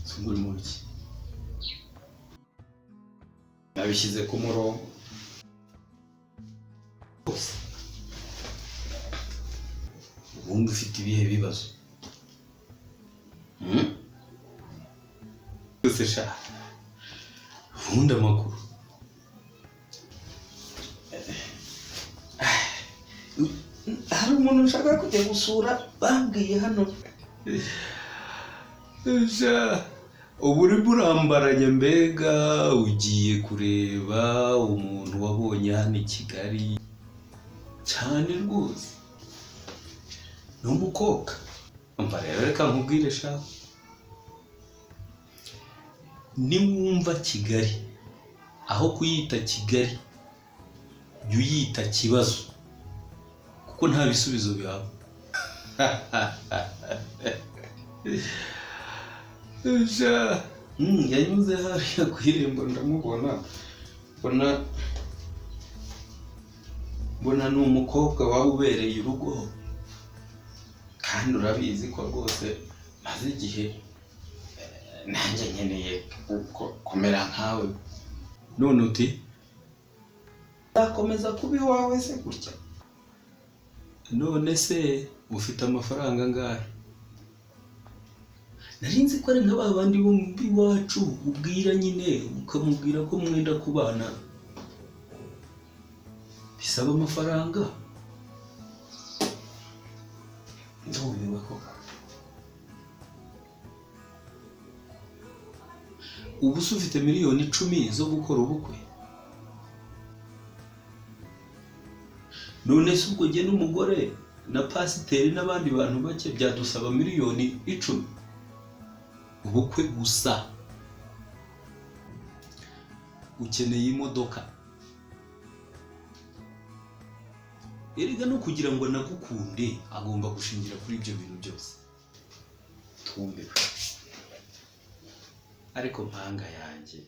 Sungura mu biki nabishyize ku murongo ubundi ufite ibihe bibazo byose sha ubundi amakuru hari umuntu ushaka kujya gusura bambwiye hano ubu uri burambaranye mbega ugiye kureba umuntu wabonye hano i Kigali cyane rwose ni umukobwa umva rero reka nkubwire sha niwumva Kigali aho kuyita Kigali jya uyita kibazo kuko nta bisubizo bihaba yanyuze hariya ku irembo ndamubona mbona ni umukobwa waba ubereye urugo kandi urabizi ko rwose maze igihe nanjye nkeneye kumera nkawe none uti uzakomeza kuba iwawe se gutya none se ufite amafaranga angahe nari nzi ko ari nka babandi bo mu iwacu ubwira nyine ukamubwira ko mwenda kubana bisaba amafaranga ndumiwe koko ubu se ufite miliyoni 10 zo gukora ubukwe none se ubwo jye n'umugore na pasiteri n'abandi bantu bake byadusaba miliyoni 10 ubukwe gusa ukeneye imodoka erega no kugira ngo nagukunde agomba gushingira kuri ibyo bintu byose tumbewe ariko mpanga yanjye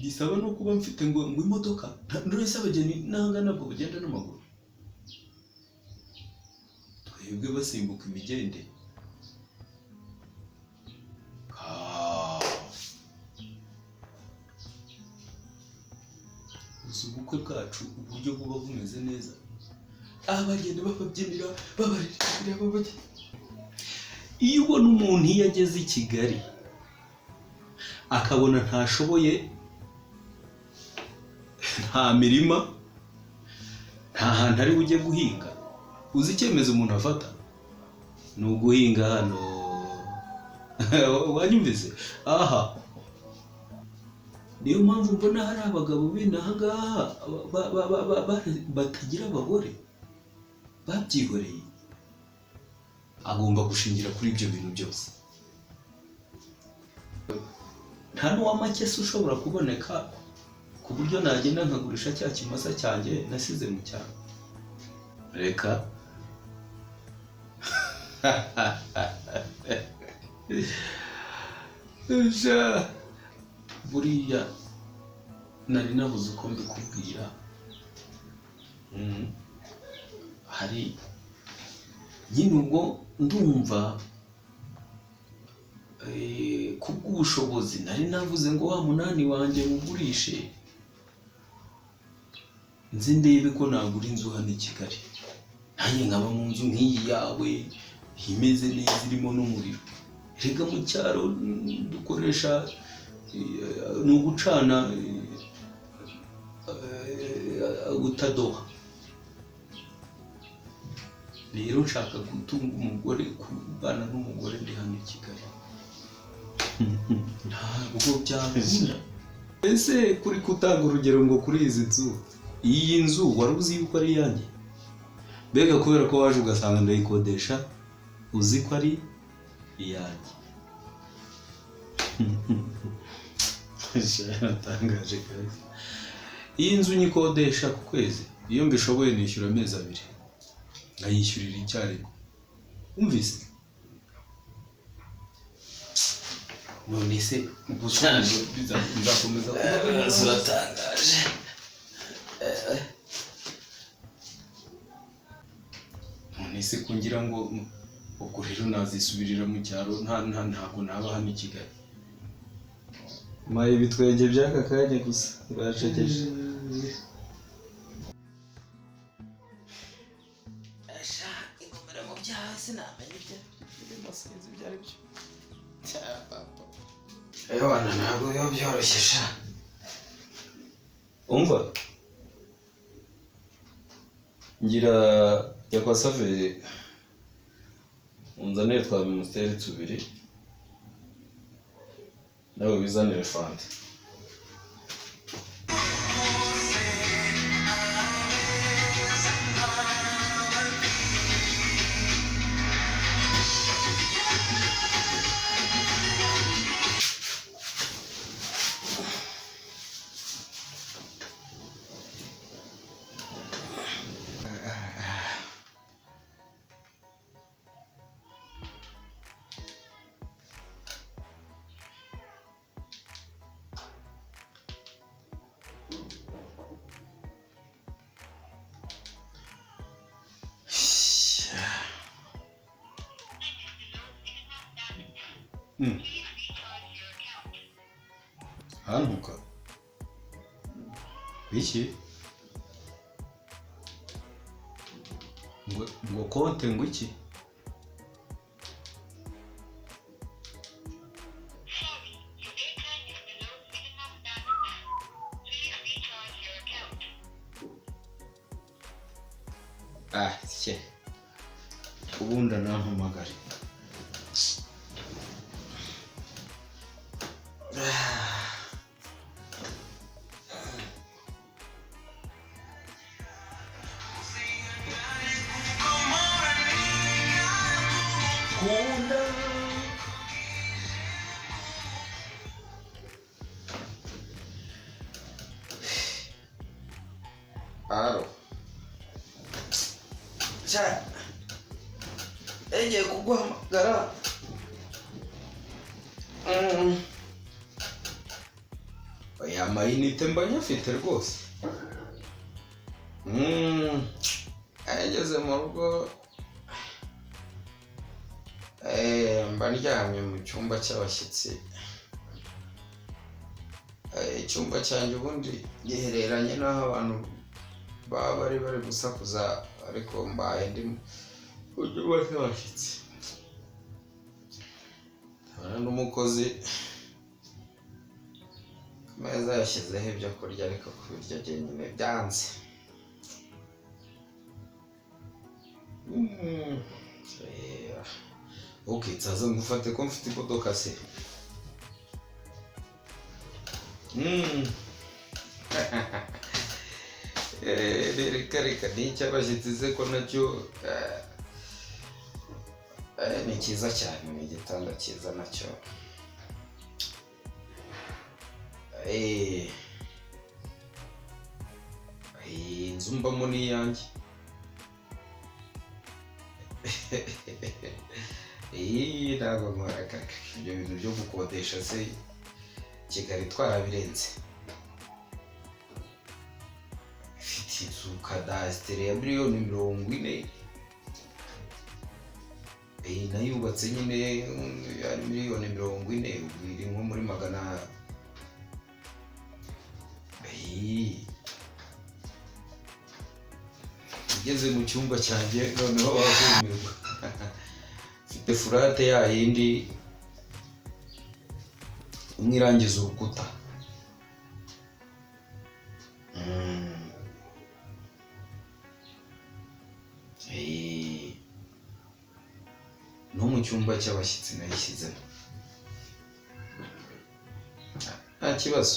bisaba no kuba mfite ngo imodoka ndurese abageni nanga nabwo bagenda n'amaguru twebwe basimbuka imigende ubukwe bwacu uburyo buba bumeze neza abagenda bababyinira babaririra babajya iyo ubona umuntu iyo ageze i Kigali akabona ntashoboye nta mirima nta hantu ari bujye guhinga uzi icyemezo umuntu afata ni uguhinga hano wanyumvise aha niyo mpamvu mbona hari abagabo b'inahangaha batagira abagore babyihoreye agomba gushingira kuri ibyo bintu byose nta n'uwamake se ushobora kuboneka ku buryo nagenda nkagurisha cya kimasa cyanjye nasize mu cyaro reka buriya nari nabuze uko mbikubwira hari nyine ubwo ndumva kubw'ubushobozi nari navuze ngo wa munani wanjye mugurishe nzi ndebe ko nagura inzu hano i Kigali nanjye nkaba mu nzu nk'iyi yawe imeze neza irimo n'umuriro rega mu cyaro dukoresha ni ugucana utadoha rero nshaka gutunga umugore kubana n'umugore ndi hano i Kigali ntabwo byakunda ese kuri kutanga urugero ngo kuri izi nzu iyi nzu wari uzi yuko ari iyanjye mbega kubera ko waje ugasanga ndayikodesha uzi ko ari iyanjye natangaje kandi iyi nzu nyikodesha ku kwezi iyo mbishoboye nishyura amezi 2 nkayishyurira icyarimwe umvise none se ubusanzwe bizakomeza kuba ziratangaje none se kungira ngo ubwo rero nazisubirira mu cyaro ntabwo naba hano i Kigali. Maye ibitwenge by'aka kanya gusa biracekeje. Asha ingomera mu byaha sinamenye ibyo masinzi byari byo. Papa. Ayo bana ntabwo biba byoroshye sha. Umva ngira ya kwa Saveri unzanire twa Minisiteri tubiri nawe bizanire fanta. Hantuka biki ngo konte ngo iki cye ubundi nampamagare. Alo. Cha. Eje kuguhamagara. Oya mayinite mba nyafite rwose. Ageze mu rugo mba ndyamye mu cyumba cy'abashyitsi. Icyumba cyanjye ubundi gihereranye n'aho abantu baba bari gusakuza ariko mbaye ndi mu cyumba cy'abashyitsi. Abana n'umukozi meza yashyizeho ibyo kurya ariko kubirya jyenyine byanze. Okay, nzaza ngufate ko mfite imodoka se. Reka n'icy'abashyitsi se ko nacyo ni cyiza cyane, ni igitanda cyiza nacyo. Inzu mbamo ni iyanjye. Ntabwo nkora ibyo bintu byo gukodesha se Kigali twarabirenze. Mfite inzu kadasitere ya miliyoni 40. Nayubatse nyine yari miliyoni 40, iri nko muri magana. Ugeze mu cyumba cyanjye noneho wakumirwa. Mfite furate ya yindi umwirangiza urukuta. No mu cyumba cy'abashyitsi nayishyizemo. Nta kibazo.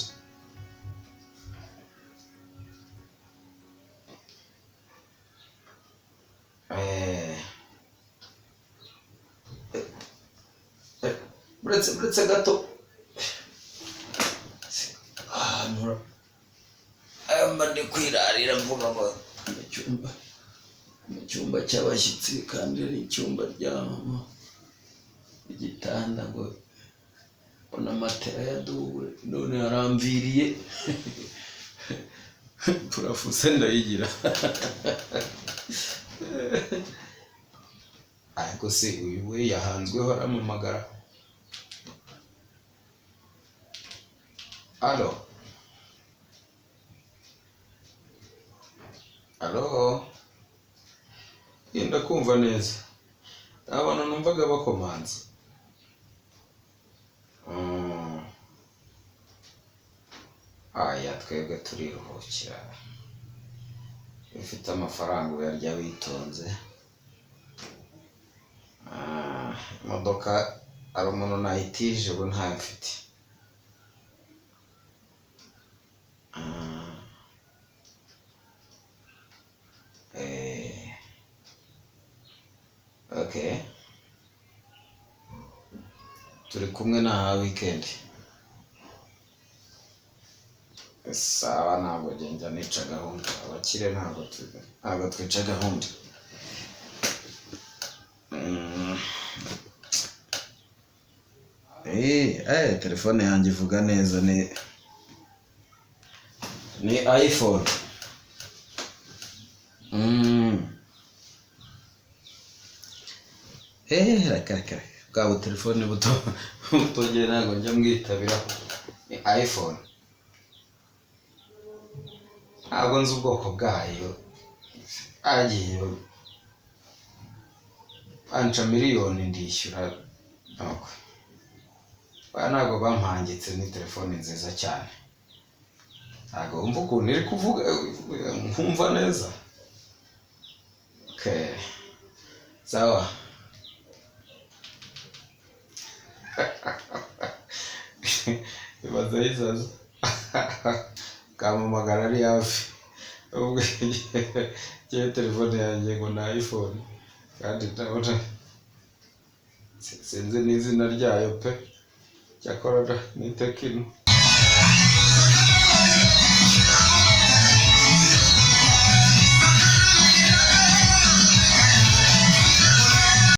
Buretse gato. Mba ndi kwirarira mvuga ngo mu cyumba cy'abashyitsi kandi ari icyumba ry'aho igitanda ngo ona matera yaduwe none yaramviriye. Turafuse ndayigira. ariko se uyu we yahanzweho aramamagara. Alo yenda kumva neza, abantu numvaga bakomanze. Aya twebwe turiruhukira, ufite amafaranga uyarya witonze. Imodoka ari umuntu nayitije ubu ntayo mfite. Okay, turi kumwe na weekend. Sawa, ntabwo njya nica gahunda, abakire ntabwo twica gahunda. Telefone yanjye ivuga neza, ni iPhone. Reka bwabo telefone butongeye ntabwo njya mwitabira. Ni iPhone, ntabwo nzi ubwoko bwayo. Agiye anca miliyoni ndishyura. Ntabwo bampangitse, ni telefone nziza cyane. Ntabwo wumva ukuntu iri kuvuga, nkumva neza. Okay, sawa. Ibaza yizaza kamamagara ari hafi, ubwo igihe telefone yanjye ngo ni iPhone, kandi ndabona sinzi n'izina ryayo pe, cyakora ni Tecno.